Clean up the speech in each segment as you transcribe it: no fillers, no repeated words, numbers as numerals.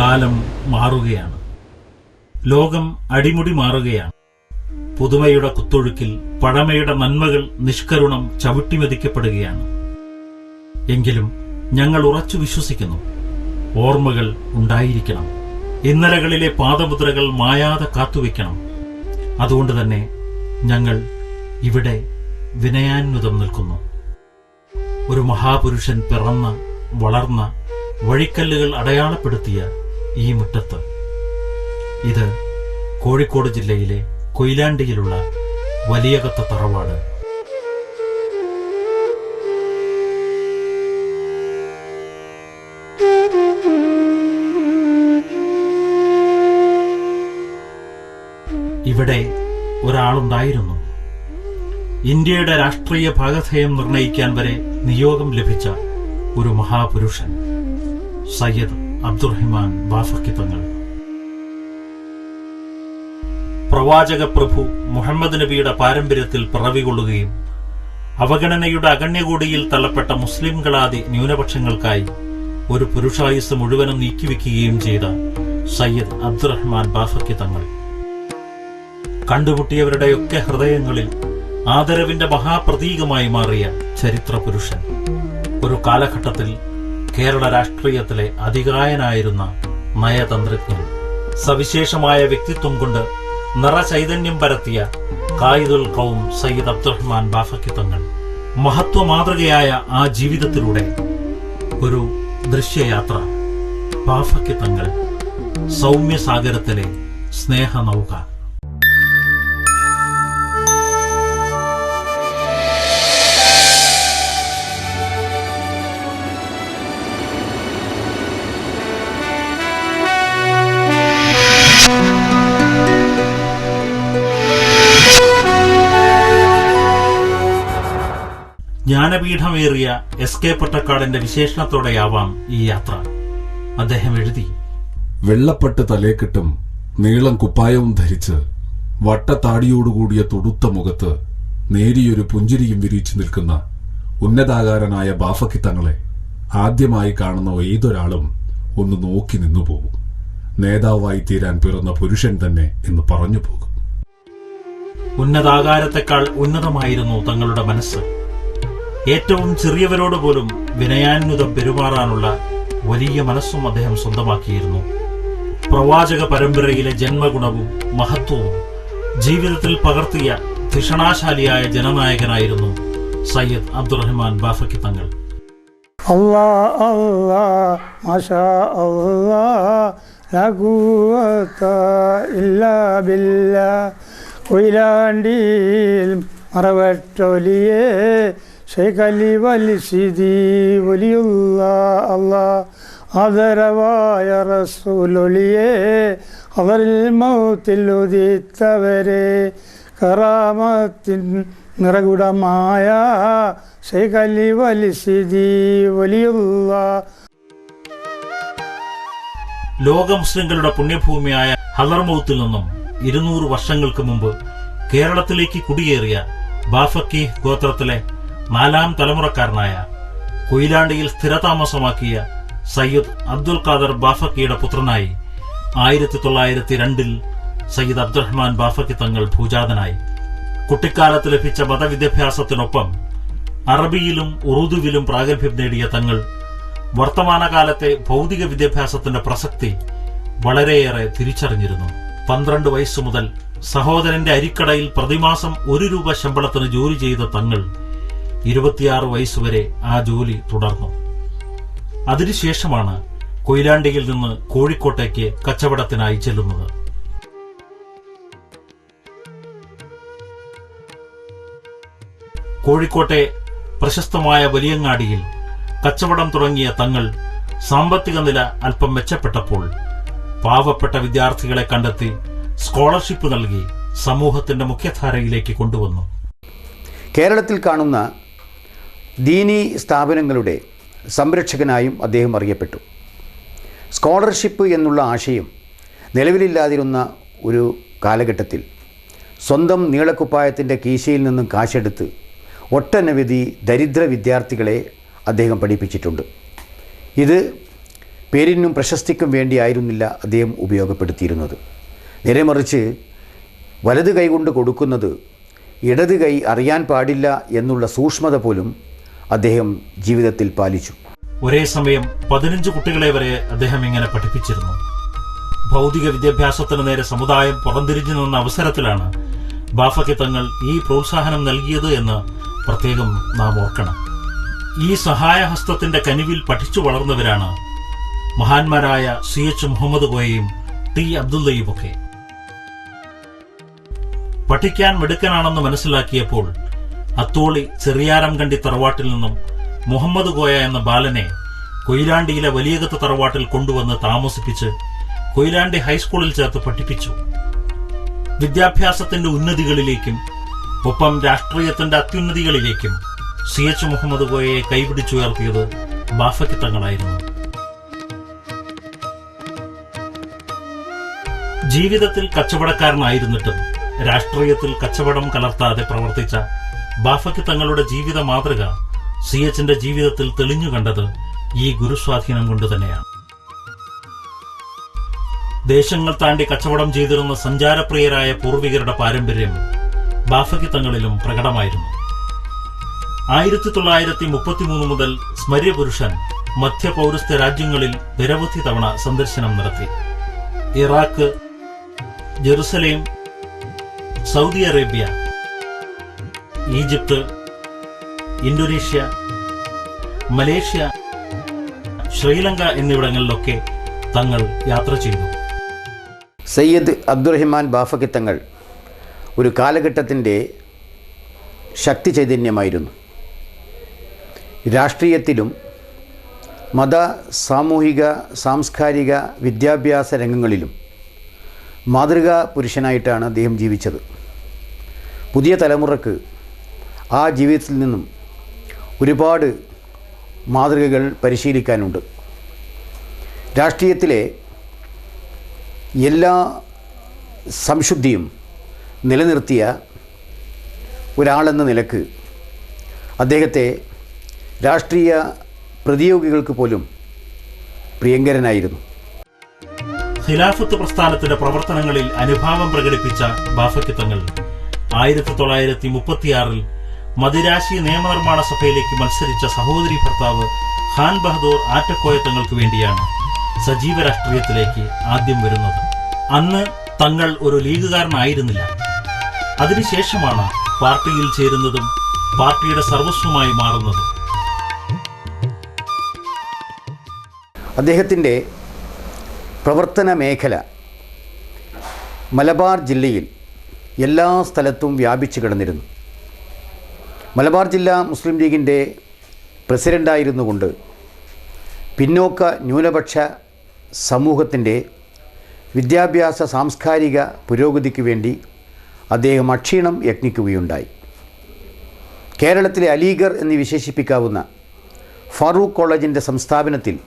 കാലം മാറുകയാണ്. ലോകം അടിമുടി മാറുകയാണ്. പുതുമയുടെ കുത്തൊഴുക്കിൽ പഴമയുടെ നന്മകൾ നിഷ്കരുണം ചവിട്ടിമെതിക്കപ്പെടുകയാണ്. എങ്കിലും ഞങ്ങൾ ഉറച്ചു വിശ്വസിക്കുന്നു, ഓർമ്മകൾ ഉണ്ടായിരിക്കണം. ഇന്നലകളിലെ പാദമുദ്രകൾ മായാതെ കാത്തുവെക്കണം. അതുകൊണ്ട് തന്നെ ഞങ്ങൾ ഇവിടെ വിനയാന്വിതം നിൽക്കുന്നു. ഒരു മഹാപുരുഷൻ പിറന്ന വളർന്ന വഴിക്കല്ലുകൾ അടയാളപ്പെടുത്തിയ ഈ മുറ്റത്ത്, ഇത് കോഴിക്കോട് ജില്ലയിലെ കൊയിലാണ്ടിയിലുള്ള വലിയകത്ത തറവാട്. ഇവിടെ ഒരാളുണ്ടായിരുന്നു. ഇന്ത്യയുടെ രാഷ്ട്രീയ ഭാഗധേയം നിർണയിക്കാൻ വരെ നിയോഗം ലഭിച്ച ഒരു മഹാപുരുഷൻ, സയ്യിദ് അബ്ദുറഹിമാൻ ബാഫഖി തങ്ങൾ. പ്രവാചക പ്രഭു മുഹമ്മദ് നബിയുടെ പാരമ്പര്യത്തിൽ പിറവികൊള്ളുകയും അവഗണനയുടെ അഗണ്യകൂടിയിൽ തള്ളപ്പെട്ട മുസ്ലിംകളാദി ന്യൂനപക്ഷങ്ങൾക്കായി ഒരു പുരുഷായുസ് മുഴുവനും നീക്കിവെക്കുകയും ചെയ്ത സയ്യിദ് അബ്ദുറഹ്മാൻ ബാഫഖി തങ്ങൾ. കണ്ടുമുട്ടിയവരുടെയൊക്കെ ഹൃദയങ്ങളിൽ ആദരവിന്റെ മഹാപ്രതീകമായി മാറിയ ചരിത്ര പുരുഷൻ. ഒരു കാലഘട്ടത്തിൽ കേരള രാഷ്ട്രീയത്തിലെ അതികായനായിരുന്ന നയതന്ത്രജ്ഞൻ. സവിശേഷമായ വ്യക്തിത്വം കൊണ്ട് നിറചൈതന്യം പരത്തിയ ഖായിദുൽ ഖൗം സയ്യിദ് അബ്ദുറഹ്മാൻ ബാഫഖി തങ്ങൾ. മഹത്വമാതൃകയായ ആ ജീവിതത്തിലൂടെ ഒരു ദൃശ്യയാത്ര. ബാഫഖി തങ്ങൾ, സൗമ്യസാഗരത്തിലെ സ്നേഹനൗക. ജ്ഞാനപീഠമേറിയ എസ് കെ പൊറ്റക്കാടിന്റെ വിശേഷണത്തോടെയാവാം ഈ യാത്ര. അദ്ദേഹം എഴുതി, വെള്ളപ്പട്ട് തലേക്കെട്ടും നീളം കുപ്പായവും ധരിച്ച് വട്ടത്താടിയോടുകൂടിയ തൊടുത്ത മുഖത്ത് നേരിയൊരു പുഞ്ചിരിയും വിരിച്ചു നിൽക്കുന്ന ഉന്നതാകാരനായ ബാഫഖി തങ്ങളെ ആദ്യമായി കാണുന്ന ഏതൊരാളും ഒന്ന് നോക്കി നിന്നുപോകും. നേതാവായി തീരാൻ പിറന്ന പുരുഷൻ തന്നെ എന്ന് പറഞ്ഞു പോകും. ഉന്നതാകാരത്തെക്കാൾ ഉന്നതമായിരുന്നു തങ്ങളുടെ മനസ്സ്. ഏറ്റവും ചെറിയവരോട് പോലും വിനയാന്വിതം പെരുമാറാനുള്ള വലിയ മനസ്സും അദ്ദേഹം സ്വന്തമാക്കിയിരുന്നു. പ്രവാചക പരമ്പരയിലെ ജന്മഗുണവും മഹത്വവും ജീവിതത്തിൽ പകർത്തിയ ധിഷണാശാലിയായ ജനനായകനായിരുന്നു സയ്യിദ് അബ്ദുറഹ്മാൻ ബാഫഖി തങ്ങൾ. ശൈഖലി വലിസിദി വലിയുള്ള ആദരവായ റസൂലൊളിയെ അവരിൽ മൗത്തിൽ ഉദിത്തവരെ കറാമത്തിൻ നിറകുടമായ ശൈഖലി വലിസിദി വലിയുള്ള. ലോക മുസ്ലിങ്ങളുടെ പുണ്യഭൂമിയായ ഹദർമൗത്തിൽ നിന്നും 200 വർഷങ്ങൾക്ക് മുമ്പ് കേരളത്തിലേക്ക് കുടിയേറിയ ബാഫഖി ഗോത്രത്തിലെ 4ാം തലമുറക്കാരനായ കൊയിലാണ്ടിയിൽ സ്ഥിരതാമസമാക്കിയ സയ്യിദ് അബ്ദുൽ ഖാദർ ബാഫഖിയുടെ പുത്രനായി 1902 സയ്യിദ് അബ്ദുറഹ്മാൻ ബാഫഖി തങ്ങൾ ഭൂജാതനായി. കുട്ടിക്കാലത്ത് ലഭിച്ച മതവിദ്യാഭ്യാസത്തിനൊപ്പം അറബിയിലും ഉറുദുവിലും പ്രാഗൽഭ്യം നേടിയ തങ്ങൾ വർത്തമാനകാലത്തെ ഭൗതിക വിദ്യാഭ്യാസത്തിന്റെ പ്രസക്തി വളരെയേറെ തിരിച്ചറിഞ്ഞിരുന്നു. 12 വയസ്സു മുതൽ സഹോദരന്റെ അരിക്കടയിൽ പ്രതിമാസം 1 രൂപ ശമ്പളത്തിന് ജോലി ചെയ്ത തങ്ങൾ 26 വയസ്സുവരെ ആ ജോലി തുടർന്നു. അതിനുശേഷമാണ് കൊയിലാണ്ടിയിൽ നിന്ന് കോഴിക്കോട്ടേക്ക് കച്ചവടത്തിനായി ചെല്ലുന്നത്. കോഴിക്കോട്ടെ പ്രശസ്തമായ വലിയങ്ങാടിയിൽ കച്ചവടം തുടങ്ങിയ തങ്ങൾ സാമ്പത്തിക നില അല്പം മെച്ചപ്പെട്ടപ്പോൾ പാവപ്പെട്ട വിദ്യാർത്ഥികളെ കണ്ടെത്തി സ്കോളർഷിപ്പ് നൽകി സമൂഹത്തിന്റെ മുഖ്യധാരയിലേക്ക് കൊണ്ടുവന്നു. കേരളത്തിൽ കാണുന്ന ദീനീ സ്ഥാപനങ്ങളുടെ സംരക്ഷകനായും അദ്ദേഹം അറിയപ്പെട്ടു. സ്കോളർഷിപ്പ് എന്നുള്ള ആശയം നിലവിലില്ലാതിരുന്ന ഒരു കാലഘട്ടത്തിൽ സ്വന്തം നീളക്കുപ്പായത്തിൻ്റെ കീശയിൽ നിന്നും കാശെടുത്ത് ഒട്ടനവധി ദരിദ്ര വിദ്യാർത്ഥികളെ അദ്ദേഹം പഠിപ്പിച്ചിട്ടുണ്ട്. ഇത് പേരിനും പ്രശസ്തിക്കും വേണ്ടിയായിരുന്നില്ല അദ്ദേഹം ഉപയോഗപ്പെടുത്തിയിരുന്നത്. നേരെ മറിച്ച് വലത് കൈകൊണ്ട് കൊടുക്കുന്നത് ഇടത് കൈ അറിയാൻ പാടില്ല എന്നുള്ള സൂക്ഷ്മത പോലും അദ്ദേഹം ജീവിതത്തിൽ പാലിച്ചു. ഒരേ സമയം 15 കുട്ടികളെ വരെ അദ്ദേഹം ഇങ്ങനെ പഠിപ്പിച്ചിരുന്നു. ഭൗതിക വിദ്യാഭ്യാസത്തിന് നേരെ സമുദായം പുറംതിരിഞ്ഞു നിന്ന അവസരത്തിലാണ് ബാഫക്കി തങ്ങൾ ഈ പ്രോത്സാഹനം നൽകിയത് എന്ന് പ്രത്യേകം നാം ഓർക്കണം. ഈ സഹായഹസ്തത്തിന്റെ കനിവിൽ പഠിച്ചു വളർന്നവരാണ് മഹാന്മാരായ CH മുഹമ്മദ് കോയയും T അബ്ദുള്ളയുമൊക്കെ. പഠിക്കാൻ മിടുക്കനാണെന്ന് മനസ്സിലാക്കിയപ്പോൾ അത്തോളി ചെറിയാരംകണ്ടി തറവാട്ടിൽ നിന്നും മുഹമ്മദ് കോയ എന്ന ബാലനെ കൊയിലാണ്ടിയിലെ വലിയകത്ത് തറവാട്ടിൽ കൊണ്ടുവന്ന് താമസിപ്പിച്ച് കൊയിലാണ്ടി ഹൈസ്കൂളിൽ ചേർത്ത് പഠിപ്പിച്ചു. വിദ്യാഭ്യാസത്തിന്റെ ഉന്നതികളിലേക്കും ഒപ്പം രാഷ്ട്രീയത്തിന്റെ അത്യുന്നതികളിലേക്കും CH മുഹമ്മദ് കോയയെ കൈപിടിച്ചുയർത്തിയത് ബാഫക്കി തങ്ങളായിരുന്നു. ജീവിതത്തിൽ കച്ചവടക്കാരനായിരുന്നിട്ടും രാഷ്ട്രീയത്തിൽ കച്ചവടം കലർത്താതെ പ്രവർത്തിച്ച ബാഫക്കി തങ്ങളുടെ ജീവിത മാതൃക CHന്റെ ജീവിതത്തിൽ തെളിഞ്ഞു കണ്ടത് ഈ ഗുരുസ്വാധീനം കൊണ്ട് തന്നെയാണ്. ദേശങ്ങൾ താണ്ടി കച്ചവടം ചെയ്തിരുന്ന സഞ്ചാരപ്രിയരായ പൂർവികരുടെ പാരമ്പര്യം ബാഫക്കി തങ്ങളിലും പ്രകടമായിരുന്നു. 1933 മുതൽ സ്മര്യപുരുഷൻ മധ്യപൗരസ്ത്യ രാജ്യങ്ങളിൽ നിരവധി തവണ സന്ദർശനം നടത്തി. Iraq, Jerusalem, Saudi Arabia, Egypt, Indonesia, Malaysia, Sri Lanka എന്നിവിടങ്ങളിലൊക്കെ തങ്ങൾ യാത്ര ചെയ്തു. സയ്യിദ് അബ്ദുറഹിമാൻ ബാഫക്കി തങ്ങൾ ഒരു കാലഘട്ടത്തിൻ്റെ ശക്തി ചൈതന്യമായിരുന്നു. രാഷ്ട്രീയത്തിലും മത, സാമൂഹിക, സാംസ്കാരിക, വിദ്യാഭ്യാസ രംഗങ്ങളിലും മാതൃകാ പുരുഷനായിട്ടാണ് അദ്ദേഹം ജീവിച്ചത്. പുതിയ തലമുറക്ക് ആ ജീവിതത്തിൽ നിന്നും ഒരുപാട് മാതൃകകൾ പരിശീലിക്കാനുണ്ട്. രാഷ്ട്രീയത്തിലെ എല്ലാ സംശുദ്ധിയും നിലനിർത്തിയ ഒരാളെന്ന നിലക്ക് അദ്ദേഹത്തെ രാഷ്ട്രീയ പ്രതിയോഗികൾക്ക് പോലും പ്രിയങ്കരനായിരുന്നു. ഖിലാഫത്ത് പ്രസ്ഥാനത്തിന്റെ പ്രവർത്തനങ്ങളിൽ അനുഭാവം പ്രകടിപ്പിച്ച ബാഫക്കി തങ്ങൾ 1936 മദിരാശി നിയമനിർമ്മാണ സഭയിലേക്ക് മത്സരിച്ച സഹോദരി ഭർത്താവ് ഖാൻ ബഹദൂർ ആറ്റക്കോയ തങ്ങൾക്ക് വേണ്ടിയാണ് സജീവ രാഷ്ട്രീയത്തിലേക്ക് ആദ്യം വരുന്നത്. അന്ന് തങ്ങൾ ഒരു ലീഗുകാരനായിരുന്നില്ല. അതിനുശേഷമാണ് പാർട്ടിയിൽ ചേരുന്നതും പാർട്ടിയുടെ സർവസ്വമായി മാറുന്നതും. അദ്ദേഹത്തിൻ്റെ പ്രവർത്തന മേഖല മലബാർ ജില്ലയിൽ എല്ലാ സ്ഥലത്തും വ്യാപിച്ചു കിടന്നിരുന്നു. മലബാർ ജില്ലാ മുസ്ലിം ലീഗിൻ്റെ പ്രസിഡൻ്റായിരുന്നു കൊണ്ട് പിന്നോക്ക ന്യൂനപക്ഷ സമൂഹത്തിൻ്റെ വിദ്യാഭ്യാസ സാംസ്കാരിക പുരോഗതിക്ക് വേണ്ടി അദ്ദേഹം അക്ഷീണം യത്നിക്കുകയുണ്ടായി. കേരളത്തിലെ അലീഗർ എന്ന് വിശേഷിപ്പിക്കാവുന്ന ഫാറൂഖ് കോളേജിൻ്റെ സംസ്ഥാപനത്തിൽ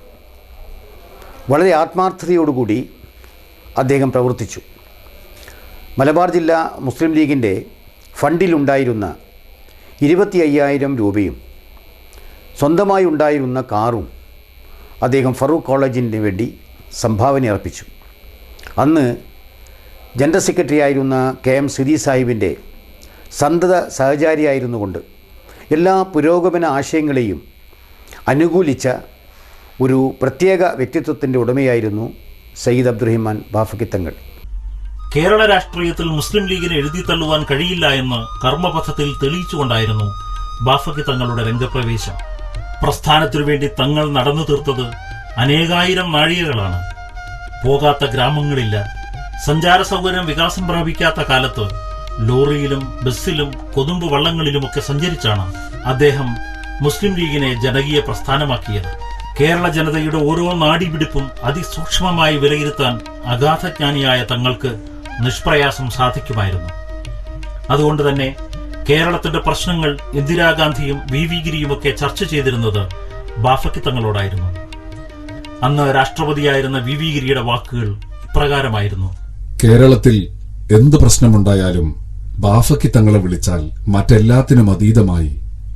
വളരെ ആത്മാർത്ഥതയോടുകൂടി അദ്ദേഹം പ്രവർത്തിച്ചു. മലബാർ ജില്ലാ മുസ്ലിം ലീഗിൻ്റെ ഫണ്ടിലുണ്ടായിരുന്ന 25,000 രൂപയും സ്വന്തമായി ഉണ്ടായിരുന്ന കാറും അദ്ദേഹം ഫറൂഖ് കോളേജിന് വേണ്ടി സംഭാവന അർപ്പിച്ചു. അന്ന് ജനറൽ സെക്രട്ടറി ആയിരുന്ന KM സിദി സാഹിബിൻ്റെ സന്തത സഹചാരിയായിരുന്നുകൊണ്ട് എല്ലാ പുരോഗമന ആശയങ്ങളെയും അനുകൂലിച്ച ഒരു പ്രത്യേക വ്യക്തിത്വത്തിൻ്റെ ഉടമയായിരുന്നു സയ്യിദ് അബ്ദുറഹിമാൻ ബാഫക്കി തങ്ങൾ. കേരള രാഷ്ട്രീയത്തിൽ മുസ്ലിം ലീഗിനെ എഴുതി തള്ളുവാൻ കഴിയില്ല എന്ന് കർമ്മപഥത്തിൽ തെളിയിച്ചുകൊണ്ടായിരുന്നു ബാഫക്കി തങ്ങളുടെ രംഗപ്രവേശം. പ്രസ്ഥാനത്തിനു വേണ്ടി തങ്ങൾ നടന്നു തീർത്തത് അനേകായിരം നാഴികകളാണ്. പോകാത്ത ഗ്രാമങ്ങളില്ല. സഞ്ചാര സൗകര്യം വികാസം പ്രാപിക്കാത്ത കാലത്ത് ലോറിയിലും ബസ്സിലും കൊതുമ്പ് വള്ളങ്ങളിലുമൊക്കെ സഞ്ചരിച്ചാണ് അദ്ദേഹം മുസ്ലിം ലീഗിനെ ജനകീയ പ്രസ്ഥാനമാക്കിയത്. കേരള ജനതയുടെ ഓരോ നാടിപിടിപ്പും അതിസൂക്ഷ്മമായി വിലയിരുത്താൻ അഗാധജ്ഞാനിയായ തങ്ങൾക്ക് നിഷ്പ്രയാസം സാധിക്കുമായിരുന്നു. അതുകൊണ്ട് തന്നെ കേരളത്തിന്റെ പ്രശ്നങ്ങൾ ഇന്ദിരാഗാന്ധിയും VV ഗിരിയുമൊക്കെ ചർച്ച ചെയ്തിരുന്നത് ബാഫക്കി തങ്ങളോടായിരുന്നു. അന്ന് രാഷ്ട്രപതിയായിരുന്ന VV ഗിരിയുടെ വാക്കുകൾ ഇപ്രകാരമായിരുന്നു: കേരളത്തിൽ എന്ത് പ്രശ്നമുണ്ടായാലും ബാഫക്കി തങ്ങളെ വിളിച്ചാൽ മറ്റെല്ലാത്തിനും അതീതമായി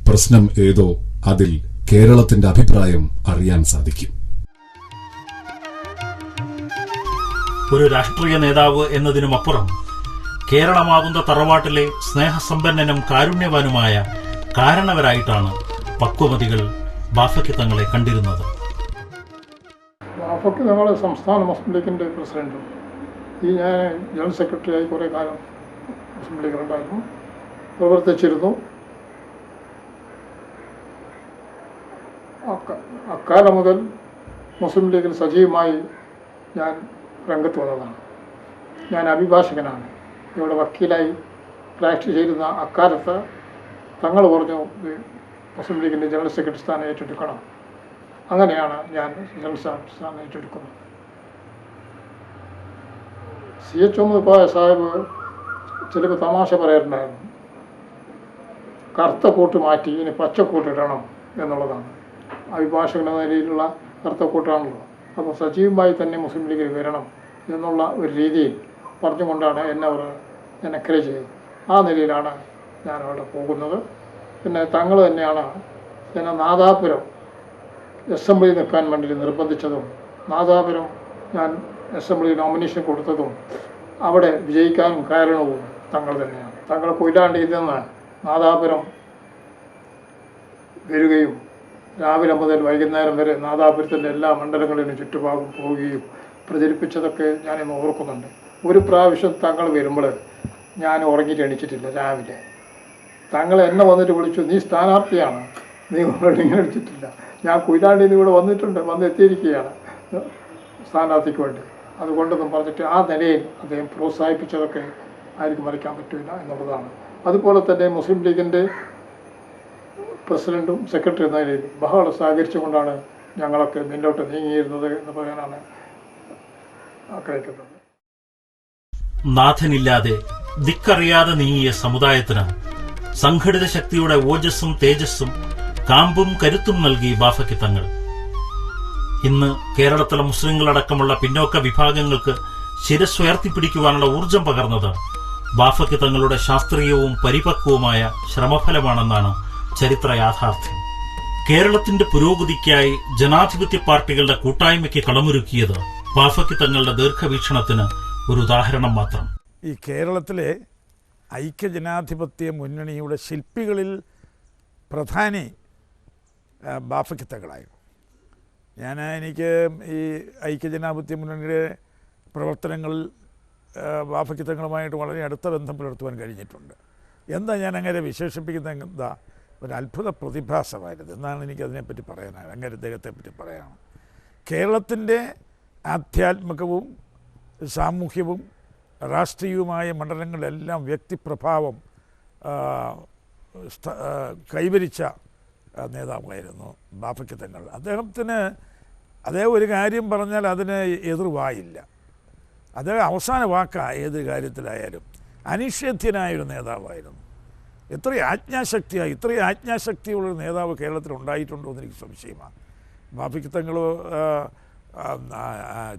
പ്രശ്നം ഏതോ അതിൽ കേരളത്തിന്റെ അഭിപ്രായം അറിയാൻ സാധിക്കും. ഒരു രാഷ്ട്രീയ നേതാവ് എന്നതിനുമപ്പുറം കേരളമാകുന്ന തറവാട്ടിലെ സ്നേഹസമ്പന്നനും കാരുണ്യവാനുമായ കാരണവരായിട്ടാണ് പക്വമതികൾ ബാഫയ്ക്ക് തങ്ങളെ കണ്ടിരുന്നത്. ബാഫയ്ക്ക് തങ്ങൾ സംസ്ഥാന മുസ്ലിം ലീഗിൻ്റെ പ്രസിഡൻറ്റും ഞാൻ ജനറൽ സെക്രട്ടറിയായി കുറേ കാലം മുസ്ലിം ലീഗിലുണ്ടായിരുന്നു, പ്രവർത്തിച്ചിരുന്നു. അക്കാലം മുതൽ മുസ്ലിം ലീഗിൽ സജീവമായി ഞാൻ രംഗത്ത് വന്നതാണ്. ഞാൻ അഭിഭാഷകനാണ്. ഇവിടെ വക്കീലായി പ്രാക്ടീസ് ചെയ്തിരുന്ന അക്കാലത്ത് തങ്ങൾ പറഞ്ഞു മുസ്ലിം ലീഗിൻ്റെ ജനറൽ സെക്രട്ടറി സ്ഥാനം ഏറ്റെടുക്കണം. അങ്ങനെയാണ് ഞാൻ ജനറൽ സെക്രട്ടറി സ്ഥാനം ഏറ്റെടുക്കുന്നത്. CH മുഹമ്മദ് സാഹിബ് ചിലപ്പോൾ തമാശ പറയാറുണ്ടായിരുന്നു, കറുത്ത കൂട്ട് മാറ്റി ഇനി പച്ചക്കൂട്ട് ഇടണം എന്നുള്ളതാണ്. അഭിഭാഷകൻ എന്ന നിലയിലുള്ള കറുത്ത കൂട്ടാണല്ലോ. അപ്പോൾ സജീവമായി തന്നെ മുസ്ലിം ലീഗിൽ വരണം എന്നുള്ള ഒരു രീതിയിൽ പറഞ്ഞുകൊണ്ടാണ് എന്നെ എൻകറേജ് ചെയ്തത്. ആ നിലയിലാണ് ഞാൻ അവിടെ പോകുന്നത്. പിന്നെ തങ്ങൾ തന്നെയാണ് എന്നെ നാദാപുരം അസംബ്ലി നിൽക്കാൻ വേണ്ടി നിർബന്ധിച്ചതും നാദാപുരം ഞാൻ അസംബ്ലി നോമിനേഷൻ കൊടുത്തതും അവിടെ വിജയിക്കാനും കാരണവും തങ്ങൾ തന്നെയാണ്. തങ്ങൾ കൊയിലാണ്ടിയിൽ നിന്ന് നാദാപുരം വരികയും രാവിലെ മുതൽ വൈകുന്നേരം വരെ നാദാപുരത്തിൻ്റെ എല്ലാ മണ്ഡലങ്ങളിലും ചുറ്റുഭാഗം പോവുകയും പ്രചരിപ്പിച്ചതൊക്കെ ഞാനിന്ന് ഓർക്കുന്നുണ്ട്. ഒരു പ്രാവശ്യം തങ്ങൾ വരുമ്പോൾ ഞാൻ ഉറങ്ങിയിട്ട് എണീച്ചിട്ടില്ല. രാവിലെ തങ്ങൾ എന്നെ വന്നിട്ട് വിളിച്ചു, നീ സ്ഥാനാർത്ഥിയാണ്, നീ ഇങ്ങനെ അടിച്ചിട്ടില്ല. ഞാൻ കൊയിലാണ്ടിയിൽ നിന്ന് ഇവിടെ വന്നെത്തിയിരിക്കുകയാണ് സ്ഥാനാർത്ഥിക്ക് വേണ്ടി. അതുകൊണ്ടൊന്നും പറഞ്ഞിട്ട് ആ നിലയിൽ അദ്ദേഹം പ്രോത്സാഹിപ്പിച്ചതൊക്കെ ആർക്കും മറിക്കാൻ പറ്റില്ല എന്നുള്ളതാണ്. അതുപോലെ തന്നെ മുസ്ലിം ലീഗിൻ്റെ പ്രസിഡൻറ്റും സെക്രട്ടറി എന്ന നിലയിൽ ബഹളം സഹകരിച്ചുകൊണ്ടാണ് ഞങ്ങളൊക്കെ മുന്നോട്ട് നീങ്ങിയിരുന്നത് എന്ന് പറയാനാണ് ആഗ്രഹിക്കുന്നത്. നാഥനില്ലാതെ ദിക്കറിയാതെ നീങ്ങിയ സമുദായത്തിന് സംഘടിത ശക്തിയുടെ ഓജസ്സും തേജസ്സും കാമ്പും കരുത്തും നൽകി ബാഫയ്ക്ക് തങ്ങൾ. ഇന്ന് കേരളത്തിലെ മുസ്ലിങ്ങളടക്കമുള്ള പിന്നോക്ക വിഭാഗങ്ങൾക്ക് ശിരസ്സുയർത്തിപ്പിടിക്കുവാനുള്ള ഊർജം പകർന്നത് ബാഫയ്ക്ക് തങ്ങളുടെ ശാസ്ത്രീയവും പരിപക്വവുമായ ശ്രമഫലമാണെന്നാണ് ചരിത്ര യാഥാർത്ഥ്യം. കേരളത്തിന്റെ പുരോഗതിക്കായി ജനാധിപത്യ പാർട്ടികളുടെ കൂട്ടായ്മയ്ക്ക് കളമൊരുക്കിയത് ബാഫയ്ക്ക് തങ്ങളുടെ ദീർഘവീക്ഷണത്തിന് ഒരു ഉദാഹരണം മാത്രം. ഈ കേരളത്തിലെ ഐക്യജനാധിപത്യ മുന്നണിയുടെ ശില്പികളിൽ പ്രധാനി ബാഫയ്ക്ക് തങ്ങളായിരുന്നു. എനിക്ക് ഈ ഐക്യജനാധിപത്യ മുന്നണിയുടെ പ്രവർത്തനങ്ങളിൽ ബാഫയ്ക്ക് തങ്ങളുമായിട്ട് വളരെ അടുത്ത ബന്ധം പുലർത്തുവാൻ കഴിഞ്ഞിട്ടുണ്ട്. എന്താ ഞാൻ അങ്ങനെ വിശേഷിപ്പിക്കുന്നത്, എന്താ ഒരു അത്ഭുത പ്രതിഭാസമായിരുന്നു എന്നാണ് എനിക്കതിനെപ്പറ്റി പറയാനാണ്. അങ്ങനെ അദ്ദേഹത്തെപ്പറ്റി പറയാനാണ്. കേരളത്തിൻ്റെ ആധ്യാത്മികവും സാമൂഹ്യവും രാഷ്ട്രീയവുമായ മണ്ഡലങ്ങളിലെല്ലാം വ്യക്തിപ്രഭാവം കൈവരിച്ച നേതാവായിരുന്നു ബാഫയ്ക്ക് തങ്ങൾ. അദ്ദേഹം ഒരു കാര്യം പറഞ്ഞാൽ അതിന് എതിർവായില്ല. അദ്ദേഹം അവസാന വാക്കാണ് ഏത് കാര്യത്തിലായാലും. അനിഷേധ്യനായൊരു നേതാവായിരുന്നു. ഇത്രയും ആജ്ഞാശക്തിയുള്ളൊരു നേതാവ് കേരളത്തിൽ ഉണ്ടായിട്ടുണ്ടോ എന്ന് എനിക്ക് സംശയമാണ്. ബാഫയ്ക്ക് തങ്ങൾ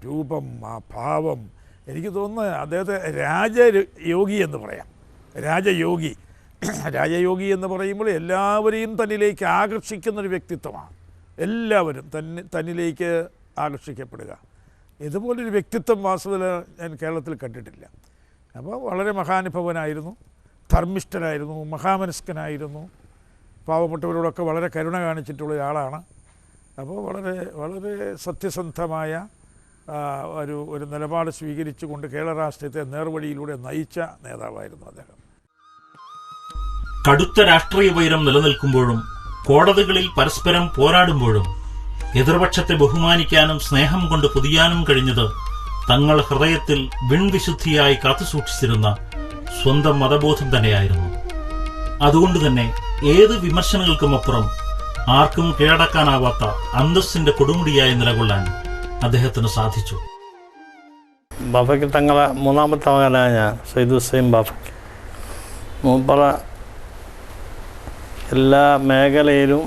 രൂപം, ആ ഭാവം, എനിക്ക് തോന്നുന്നത് അദ്ദേഹത്തെ രാജയോഗി എന്ന് പറയാം. രാജയോഗി എന്ന് പറയുമ്പോൾ എല്ലാവരെയും തന്നിലേക്ക് ആകർഷിക്കുന്നൊരു വ്യക്തിത്വമാണ്. എല്ലാവരും തന്നിലേക്ക് ആകർഷിക്കപ്പെടുക. ഇതുപോലൊരു വ്യക്തിത്വം വാസ്തവത്തിൽ ഞാൻ കേരളത്തിൽ കണ്ടിട്ടില്ല. അപ്പോൾ വളരെ മഹാനുഭവനായിരുന്നു, ധർമ്മിഷ്ഠനായിരുന്നു, മഹാമനസ്കനായിരുന്നു, പാവപ്പെട്ടവരോടൊക്കെ വളരെ കരുണ കാണിച്ചിട്ടുള്ള ഒരാളാണ്. അപ്പോൾ വളരെ വളരെ സത്യസന്ധമായ ഒരു നിലപാട് സ്വീകരിച്ചുകൊണ്ട് കേരള രാഷ്ട്രീയത്തെ നേർവഴിയിലൂടെ നയിച്ച നേതാവായിരുന്നു അദ്ദേഹം. കടുത്ത രാഷ്ട്രീയ വൈരം നിലനിൽക്കുമ്പോഴും കോടതികളിൽ പരസ്പരം പോരാടുമ്പോഴും എതിർപക്ഷത്തെ ബഹുമാനിക്കാനും സ്നേഹം കൊണ്ട് പൊതിയാനും കഴിഞ്ഞത് തങ്ങൾ ഹൃദയത്തിൽ വിൺവിശുദ്ധിയായി കാത്തുസൂക്ഷിച്ചിരുന്ന സ്വന്തം മതബോധം തന്നെയായിരുന്നു. അതുകൊണ്ട് തന്നെ ഏത് വിമർശനങ്ങൾക്കുമപ്പുറം ആർക്കും കീഴടക്കാനാവാത്ത അന്തസ്സിന്റെ കൊടുമുടിയായി നിലകൊള്ളാൻ അദ്ദേഹത്തിന് സാധിച്ചു. ബാഫയ്ക്ക് തങ്ങളെ മൂന്നാമത്തെ മകനായ ഞാൻ സയ്യിദ് ഹുസൈൻ ബാഫയ്ക്ക് മൂപ്പറ എല്ലാ മേഖലയിലും